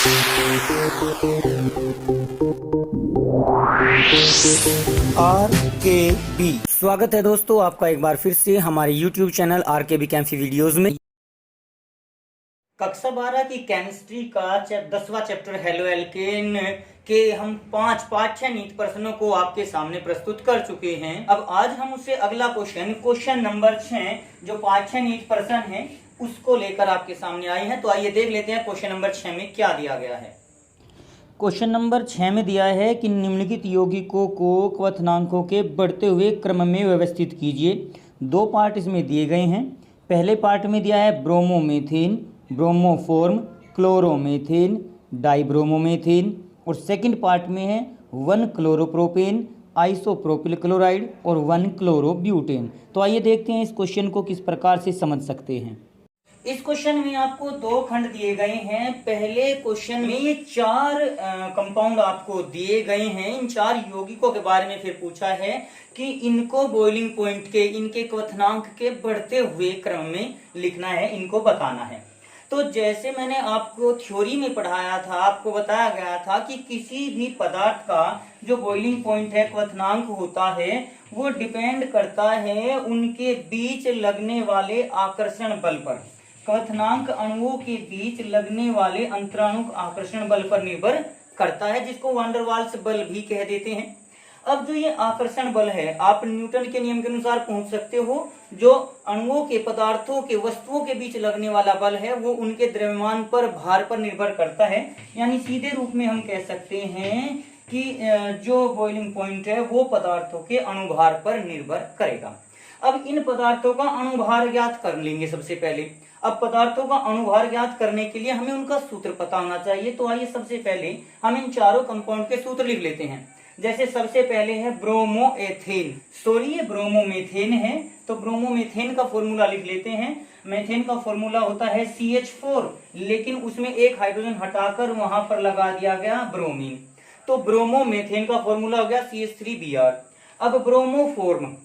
RKB स्वागत है दोस्तों आपका एक बार फिर से हमारे YouTube चैनल RKB कैंफी वीडियोस में। कक्षा 12 की केमिस्ट्री का 10वां चैप्टर हेलो एल्केन के हम 5 पाठ्य नीति प्रश्नों को आपके सामने प्रस्तुत कर चुके हैं। अब आज हम उससे अगला क्वेश्चन नंबर 6 जो पाठ्य नीति प्रश्न है उसको लेकर आपके सामने आए हैं। तो आइए देख लेते हैं क्वेश्चन नंबर 6 में क्या दिया गया है। क्वेश्चन नंबर 6 में दिया है कि निम्नलिखित यौगिकों को क्वथनांकों के बढ़ते हुए क्रम में व्यवस्थित कीजिए। 2 पार्ट इसमें दिए गए हैं। पहले पार्ट में दिया है ब्रोमोमेथेन, ब्रोमोफॉर्म, क्लोरोमेथेन, डाइब्रोमोमेथेन, और सेकंड पार्ट में है 1 क्लोरोप्रोपेन, आइसोप्रोपिल क्लोराइड और 1 क्लोरोब्यूटेन। तो आइए देखते हैं इस क्वेश्चन को किस प्रकार से समझ सकते हैं। इस क्वेश्चन में आपको 2 खंड दिए गए हैं। पहले क्वेश्चन में ये 4 कंपाउंड आपको दिए गए हैं। इन 4 यौगिकों के बारे में फिर पूछा है कि इनको बॉइलिंग पॉइंट के इनके क्वथनांक के बढ़ते हुए क्रम में लिखना है, इनको बताना है। तो जैसे मैंने आपको थ्योरी में पढ़ाया था, आपको बताया गया था कि किसी भी पदार्थ का जो बॉइलिंग पॉइंट है, क्वथनांक होता है, वो डिपेंड करता है उनके बीच लगने वाले आकर्षण बल पर। क्वथनांक अणुओं के बीच लगने वाले अंतराणुक आकर्षण बल पर निर्भर करता है, जिसको वांडरवाल्स बल भी कह देते हैं। अब जो ये आकर्षण बल है, आप न्यूटन के नियम के अनुसार पहुंच सकते हो। जो अणुओं के, पदार्थों के, वस्तुओं के बीच लगने वाला बल है वो उनके द्रव्यमान पर, भार पर निर्भर करता है। यानी सीधे रूप में हम कह सकते हैं कि जो बॉइलिंग पॉइंट है वो पदार्थों के अणुभार पर निर्भर करेगा। अब इन पदार्थों का अणुभार ज्ञात कर लेंगे सबसे पहले। अब पदार्थों का अणुभार ज्ञात करने के लिए हमें उनका सूत्र पता होना चाहिए। तो आइए सबसे पहले हम इन चारों कंपाउंड के सूत्र लिख लेते हैं। जैसे सबसे पहले है ब्रोमोएथेन, सॉरी ये ब्रोमोमेथेन है, तो ब्रोमोमेथेन का फॉर्मूला लिख लेते हैं। मेथेन का फॉर्मूला होता है CH4, लेकिन उसमें एक हाइड्रोजन हटाकर वहां पर लगा दिया गया ब्रोमीन, तो ब्रोमोमेथेन का फॉर्मूला हो गया CH3Br। अब ब्रोमोफॉर्म,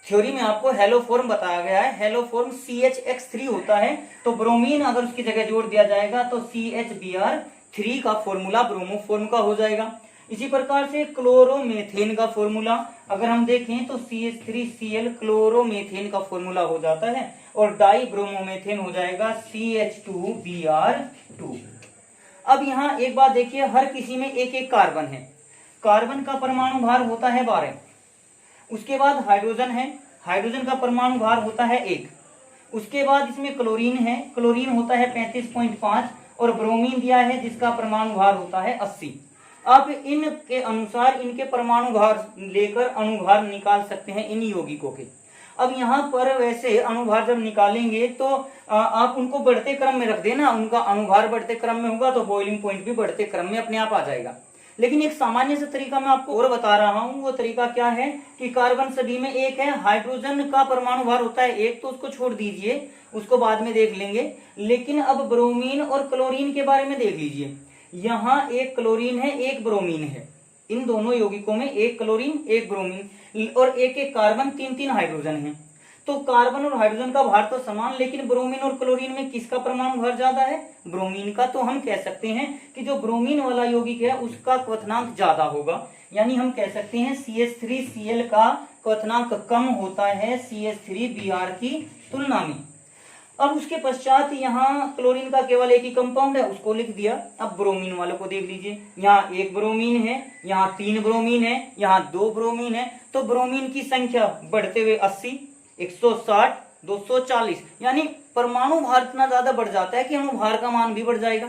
थ्योरी में आपको हेलोफॉर्म बताया गया है, हेलोफॉर्म CHX3 होता है, तो ब्रोमीन अगर उसकी जगह जोड़ दिया जाएगा तो CHBr3 का फॉर्मूला ब्रोमोफॉर्म का हो जाएगा। इसी प्रकार से क्लोरोमेथेन का फॉर्मूला अगर हम देखें तो CH3Cl क्लोरोमेथेन का फॉर्मूला हो जाता है, और डाइब्रोमोमेथेन हो जाएगा CH2Br2। अब यहाँ एक बात देखिए, हर किसी में एक एक कार्बन है। कार्बन का परमाणु भार होता है 12। उसके बाद हाइड्रोजन है, हाइड्रोजन का परमाणु भार होता है 1। उसके बाद इसमें क्लोरीन है, क्लोरीन होता है 35.5, और ब्रोमीन दिया है जिसका परमाणु भार होता है 80। अब इनके अनुसार इनके परमाणु भार लेकर अणुभार निकाल सकते हैं इन यौगिकों के। अब यहाँ पर वैसे अणुभार जब निकालेंगे तो आप उनको बढ़ते क्रम में रख देना, उनका अणुभार बढ़ते क्रम में होगा तो बॉइलिंग पॉइंट भी बढ़ते क्रम में अपने आप आ जाएगा। लेकिन एक सामान्य सा तरीका मैं आपको और बता रहा हूँ। वो तरीका क्या है कि कार्बन सभी में 1 है, हाइड्रोजन का परमाणु भार होता है 1, तो उसको छोड़ दीजिए, उसको बाद में देख लेंगे। लेकिन अब ब्रोमीन और क्लोरीन के बारे में देख लीजिए। यहाँ 1 क्लोरीन है, 1 ब्रोमीन है। इन दोनों यौगिकों में 1 क्लोरीन 1 ब्रोमीन और 1 कार्बन 3 हाइड्रोजन है। तो कार्बन और हाइड्रोजन का भार तो समान, लेकिन ब्रोमीन और क्लोरीन में किसका परमाणु भार ज्यादा है? ब्रोमीन का। तो हम कह सकते हैं कि जो ब्रोमीन वाला यौगिक है उसका क्वथनांक ज्यादा होगा। यानी हम कह सकते हैं CH3Cl का क्वथनांक कम होता है CH3Br की तुलना में। अब उसके पश्चात यहाँ क्लोरीन का केवल एक ही कंपाउंड है, उसको लिख दिया। अब ब्रोमीन वालों को देख लीजिए, यहाँ 1 ब्रोमीन है, यहाँ 3 ब्रोमीन है, यहाँ 2 ब्रोमीन है। तो ब्रोमीन की संख्या बढ़ते हुए 80, 160, 240, यानी परमाणु भार इतना ज्यादा बढ़ जाता है कि अणुभार का मान भी बढ़ जाएगा।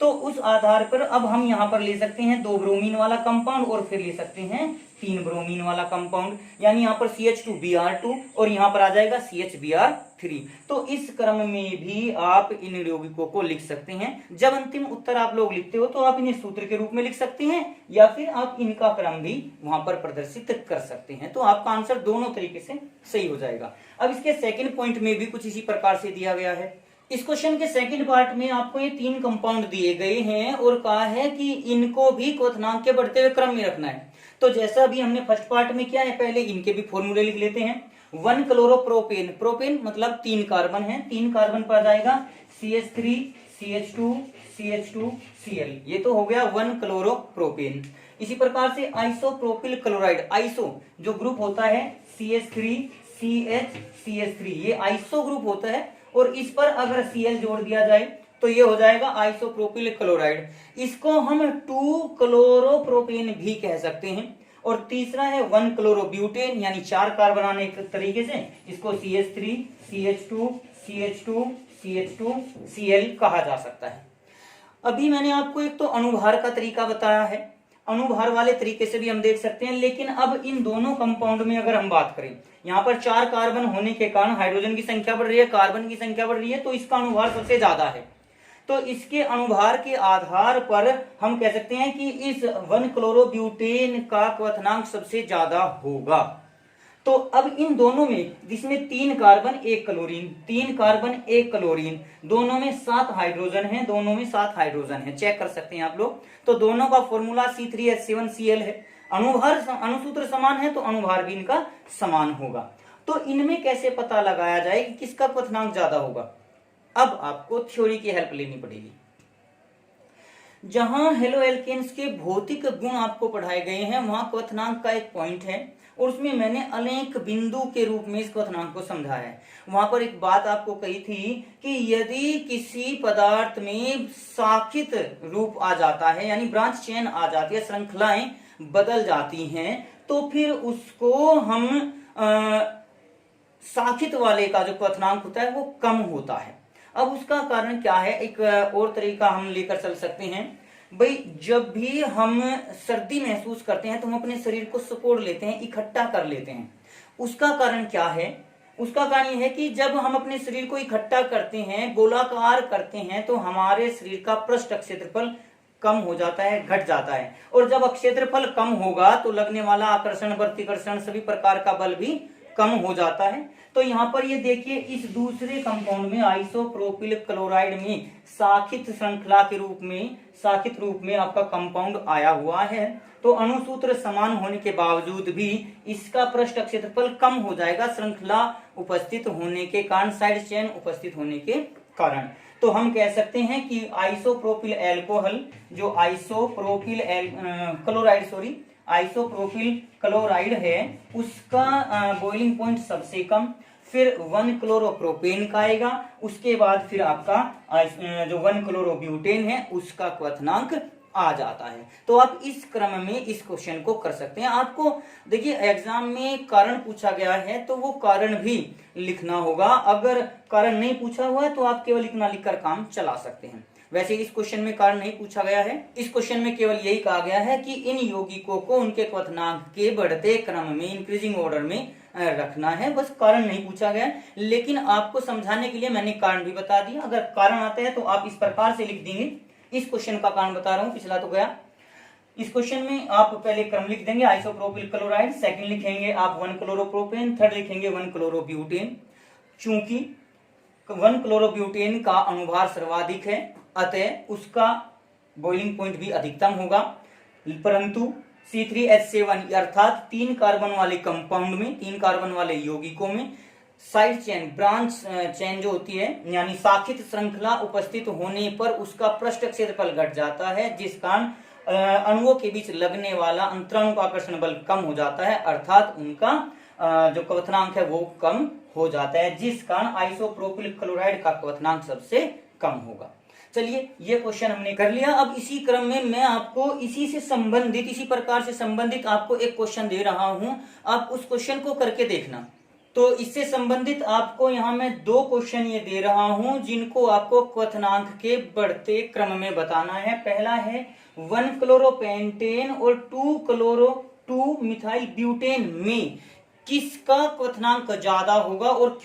तो उस आधार पर अब हम यहाँ पर ले सकते हैं 2 ब्रोमीन वाला कंपाउंड और फिर ले सकते हैं 3 ब्रोमीन वाला कंपाउंड। यानी यहाँ पर CH2Br2 और यहाँ पर आ जाएगा CHBr3। तो इस क्रम में भी आप इन यौगिकों को लिख सकते हैं। जब अंतिम उत्तर आप लोग लिखते हो तो आप इन्हें सूत्र के रूप में लिख सकते हैं, या फिर आप इनका क्रम भी वहां पर प्रदर्शित कर सकते हैं। तो आपका आंसर दोनों तरीके से सही हो जाएगा। अब इसके सेकंड पॉइंट में भी कुछ इसी प्रकार से दिया गया है। इस क्वेश्चन के सेकंड पार्ट में आपको ये 3 कंपाउंड दिए गए हैं और कहा है कि इनको भी क्वथनांक के बढ़ते हुए क्रम में रखना है। तो जैसा अभी हमने फर्स्ट पार्ट में किया है, पहले इनके भी फॉर्मूले लिख लेते हैं। 1 क्लोरोप्रोपेन, प्रोपेन मतलब 3 कार्बन है, 3 कार्बन पर आ जाएगा CH3 CH2 CH2 Cl, ये तो हो गया 1 क्लोरोप्रोपेन। इसी प्रकार से आइसोप्रोपिल क्लोराइड, आइसो जो ग्रुप होता है CH3 CH CH3, ये आइसो ग्रुप होता है और इस पर अगर Cl जोड़ दिया जाए तो ये हो जाएगा आइसोप्रोपिल क्लोराइड। इसको हम 2 क्लोरोप्रोपेन भी कह सकते हैं। और तीसरा है 1 क्लोरोब्यूटेन, यानी 4 कार्बन आने एक तरीके से, इसको CH3 CH2 CH2 CH2 Cl कहा जा सकता है। अभी मैंने आपको एक तो अणुभार का तरीका बताया है, अणुभार वाले तरीके से भी हम देख सकते हैं। लेकिन अब इन दोनों कंपाउंड में अगर हम बात करें, यहाँ पर 4 कार्बन होने के कारण हाइड्रोजन की संख्या बढ़ रही है, कार्बन की संख्या बढ़ रही है, तो इसका अणुभार सबसे ज्यादा है। तो इसके अणुभार के आधार पर हम कह सकते हैं कि इस 1 क्लोरोब्यूटेन का क्वथनांक सबसे ज्यादा होगा। तो अब इन दोनों में, जिसमें 3 कार्बन 1 क्लोरीन, 3 कार्बन 1 क्लोरीन, दोनों में 7 हाइड्रोजन है, दोनों में 7 हाइड्रोजन है, चेक कर सकते हैं आप लोग। तो दोनों का फॉर्मूला C3H7Cl है। अणुभार अणुसूत्र समान है तो अणुभार भी इनका समान होगा। तो इनमें कैसे पता लगाया जाए कि किसका क्वथनांक ज्यादा होगा? अब आपको थ्योरी की हेल्प लेनी पड़ेगी। जहां हेलो एल्केन्स के भौतिक गुण आपको पढ़ाए गए हैं, वहां क्वथनांक का एक पॉइंट है और उसमें मैंने अनेक बिंदु के रूप में इस क्वथनांक को समझाया है। वहां पर एक बात आपको कही थी कि यदि किसी पदार्थ में शाखित रूप आ जाता है, यानी ब्रांच चेन आ जाती है, श्रृंखलाएं बदल जाती हैं, तो फिर उसको हम शाखित वाले का जो क्वथनांक होता है वो कम होता है। अब उसका कारण क्या है? एक और तरीका हम लेकर चल सकते हैं। भाई, जब भी हम सर्दी महसूस करते हैं तो हम अपने शरीर को सिकोड़ लेते हैं, इकट्ठा कर लेते हैं। उसका कारण क्या है? उसका कारण यह है कि जब हम अपने शरीर को इकट्ठा करते हैं, गोलाकार करते हैं, तो हमारे शरीर का पृष्ठ क्षेत्रफल कम हो जाता है, घट जाता है। और जब क्षेत्रफल कम होगा तो लगने वाला आकर्षण, प्रतिकर्षण, सभी प्रकार का बल भी कम हो जाता है। तो यहाँ पर ये देखिए, इस दूसरे कंपाउंड में आइसोप्रोपिल क्लोराइड में शाखित श्रृंखला के रूप में, शाखित रूप में आपका कंपाउंड आया हुआ है। तो अणुसूत्र समान होने के बावजूद भी इसका पृष्ठ क्षेत्रफल कम हो जाएगा, श्रृंखला उपस्थित होने के कारण, साइड चेन उपस्थित होने के कारण। तो हम कह सकते हैं कि आइसोप्रोपिल एल्कोहल, जो आइसोप्रोपिल आइसोप्रोपिल क्लोराइड है, उसका बॉइलिंग पॉइंट सबसे कम, फिर 1 क्लोरोप्रोपेन का आएगा, उसके बाद फिर आपका जो 1 क्लोरोब्यूटेन है उसका क्वथनांक आ जाता है। तो आप इस क्रम में इस क्वेश्चन को कर सकते हैं। आपको देखिए, एग्जाम में कारण पूछा गया है तो वो कारण भी लिखना होगा। अगर कारण नहीं पूछा हुआ है तो आप केवल इतना लिखकर काम चला सकते हैं। वैसे इस क्वेश्चन में कारण नहीं पूछा गया है, इस क्वेश्चन में केवल यही कहा गया है कि इन यौगिकों को उनके क्वथनांक के बढ़ते क्रम में, इंक्रीजिंग ऑर्डर में रखना है, बस कारण नहीं पूछा गया। लेकिन आपको समझाने के लिए मैंने कारण भी बता दिया। अगर कारण आता है तो आप इस प्रकार से लिख देंगे। इस क्वेश्चन का कारण बता रहा हूं, पिछला तो गया। इस क्वेश्चन में आप पहले क्रम लिख देंगे, आइसोप्रोपिल क्लोराइड, सेकंड लिखेंगे आप 1 क्लोरोप्रोपेन, थर्ड लिखेंगे 1 क्लोरोब्यूटेन। चूंकि 1 क्लोरोब्यूटेन का अणुभार सर्वाधिक है, अतः उसका बॉइलिंग पॉइंट भी अधिकतम होगा। परंतु C3H7 अर्थात 3 कार्बन वाले कंपाउंड में, 3 कार्बन वाले यौगिकों में साइड चेन, ब्रांच चेन जो होती है, यानी शाखित श्रृंखला उपस्थित होने पर उसका पृष्ठ क्षेत्रफल घट जाता है, जिस कारण अणुओं के बीच लगने वाला अंतराणु आकर्षण बल कम हो जाता है, अर्थात उनका जो क्वथनांक है वो कम हो जाता है, जिस कारण आइसोप्रोपिल क्लोराइड का क्वथनांक सबसे कम होगा। चलिए, ये क्वेश्चन हमने कर लिया। अब इसी क्रम में मैं आपको इसी से संबंधित, इसी प्रकार से संबंधित आपको एक क्वेश्चन दे रहा हूं, आप उस क्वेश्चन को करके देखना। तो इससे संबंधित आपको यहाँ मैं 2 क्वेश्चन ये दे रहा हूं, जिनको आपको क्वथनांक के बढ़ते क्रम में बताना है। पहला है 1 क्लोरोपेंटेन और 2 मिथाइल ब्यूटेन में किसका क्वथनांक ज्यादा होगा और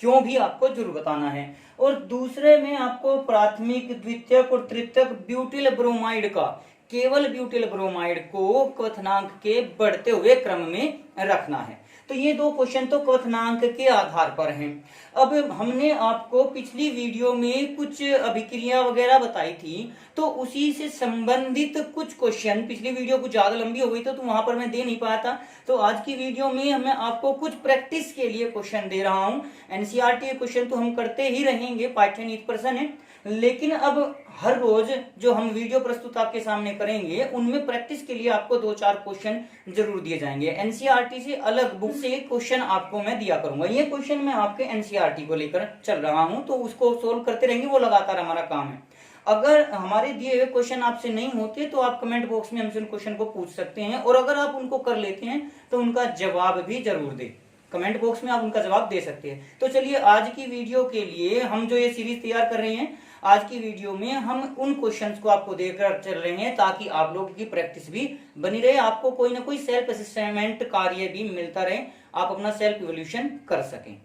क्यों भी आपको जरूर बताना है। और दूसरे में आपको प्राथमिक, द्वितीयक और तृतीयक ब्यूटिल ब्रोमाइड का, केवल ब्यूटिल ब्रोमाइड को क्वथनांक के बढ़ते हुए क्रम में रखना है। तो ये 2 क्वेश्चन तो क्वथनांक के आधार पर हैं। अब हमने आपको पिछली वीडियो में कुछ अभिक्रिया वगैरह बताई थी, तो उसी से संबंधित कुछ क्वेश्चन, पिछली वीडियो कुछ ज्यादा लंबी हो गई तो वहां पर मैं दे नहीं पाया था। तो आज की वीडियो में मैं आपको कुछ प्रैक्टिस के लिए क्वेश्चन दे रहा हूं। एनसीईआरटी क्वेश्चन तो हम करते ही रहेंगे, पाठ्य नीति प्रश्न है, लेकिन अब हर रोज जो हम वीडियो प्रस्तुत आपके सामने करेंगे उनमें प्रैक्टिस के लिए आपको 2-4 क्वेश्चन जरूर दिए जाएंगे। एनसीईआरटी से अलग बुक से एक क्वेश्चन आपको मैं दिया करूंगा। ये क्वेश्चन मैं आपके एनसीईआरटी को लेकर चल रहा हूं, तो उसको सोल्व करते रहेंगे, वो लगातार हमारा काम है। अगर हमारे दिए हुए क्वेश्चन आपसे नहीं होते तो आप कमेंट बॉक्स में हमसे उन क्वेश्चन को पूछ सकते हैं, और अगर आप उनको कर लेते हैं तो उनका जवाब भी जरूर दें। कमेंट बॉक्स में आप उनका जवाब दे सकते हैं। तो चलिए, आज की वीडियो के लिए हम जो ये सीरीज तैयार कर रहे हैं, आज की वीडियो में हम उन क्वेश्चंस को आपको देकर चल रहे हैं ताकि आप लोगों की प्रैक्टिस भी बनी रहे, आपको कोई ना कोई सेल्फ असेसमेंट कार्य भी मिलता रहे, आप अपना सेल्फ इवोल्यूशन कर सकें।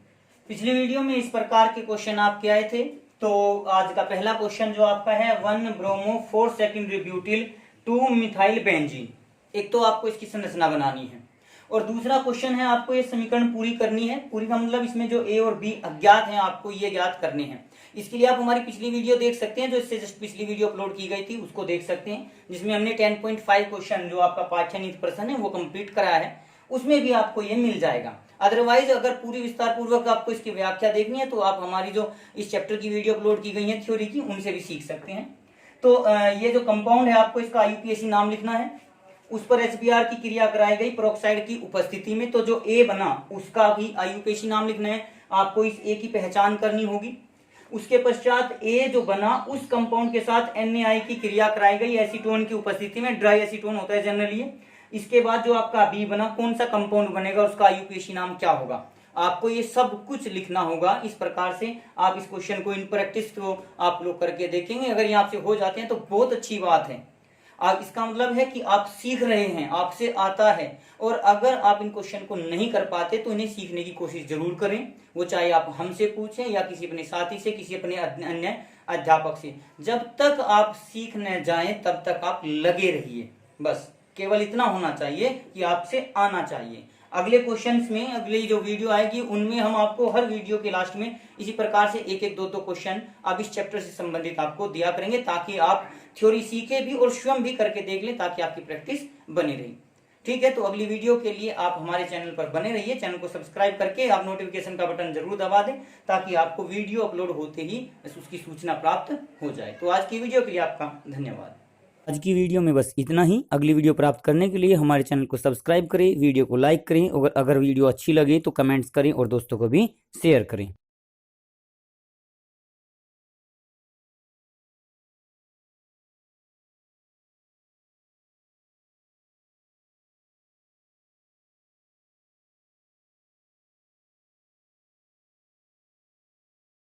पिछली वीडियो में इस प्रकार के क्वेश्चन आपके आए थे। तो आज का पहला क्वेश्चन जो आपका है 1 bromo 4 secondary butyl 2 methyl benzene. एक तो आपको इसकी संरचना बनानी है, और दूसरा क्वेश्चन है आपको ये समीकरण पूरी करनी है। पूरी का मतलब इसमें जो ए और बी अज्ञात हैं आपको ये ज्ञात करने हैं। इसके लिए आप हमारी पिछली वीडियो देख सकते हैं, जो इससे जस्ट पिछली वीडियो अपलोड की गई थी उसको देख सकते हैं, जिसमें हमने 10.5 क्वेश्चन जो आपका पाठ्यनित प्रश्न है वो कंप्लीट कराया है, उसमें भी आपको ये मिल जाएगा। अदरवाइज अगर पूरी विस्तार पूर्वक आपको इसकी व्याख्या देखनी है तो आप हमारी जो इस चैप्टर की वीडियो अपलोड की गई है थ्योरी की, उनसे भी सीख सकते हैं। तो ये जो कंपाउंड है आपको इसका आईयूपीएसी नाम लिखना है, उस पर एचबीआर की क्रिया कराई गई पेरोक्साइड की उपस्थिति में, तो जो ए बना उसका भी आईयूपीएसी नाम लिखना है। आपको इस ए की पहचान करनी होगी। उसके पश्चात ए जो बना उस कंपाउंड के साथ NaI की क्रिया कराई गई एसीटोन की उपस्थिति में, ड्राई एसीटोन होता है जनरली। इसके बाद जो आपका बी बना, कौन सा कंपाउंड बनेगा, उसका आईयूपीएसी नाम क्या होगा, आपको ये सब कुछ लिखना होगा। इस प्रकार से आप इस क्वेश्चन को इन प्रैक्टिस को आप लोग करके देखेंगे। अगर ये आपसे हो जाते हैं तो बहुत अच्छी बात है। आप इसका मतलब है कि आप सीख रहे हैं, आपसे आता है। और अगर आप इन क्वेश्चन को नहीं कर पाते तो इन्हें सीखने की कोशिश जरूर करें, वो चाहे आप हमसे पूछें या किसी अपने साथी से, किसी अपने अन्य अध्यापक से। जब तक आप सीख न जाएं तब तक आप लगे रहिए, बस केवल इतना होना चाहिए कि आपसे आना चाहिए। अगले क्वेश्चंस में, अगली जो वीडियो आएगी उनमें हम आपको हर वीडियो के लास्ट में इसी प्रकार से एक एक दो क्वेश्चन अब इस चैप्टर से संबंधित आपको दिया करेंगे, ताकि आप थ्योरी सीखे भी और स्वयं भी करके देख लें, ताकि आपकी प्रैक्टिस बनी रही। ठीक है, तो अगली वीडियो के लिए आप हमारे चैनल पर बने रहिए। चैनल को सब्सक्राइब करके आप नोटिफिकेशन का बटन जरूर दबा दें, ताकि आपको वीडियो अपलोड होते ही उसकी सूचना प्राप्त हो जाए। तो आज की वीडियो के लिए आपका धन्यवाद। आज की वीडियो में बस इतना ही। अगली वीडियो प्राप्त करने के लिए हमारे चैनल को सब्सक्राइब करें, वीडियो को लाइक करें, और अगर वीडियो अच्छी लगे तो कमेंट्स करें और दोस्तों को भी शेयर करें।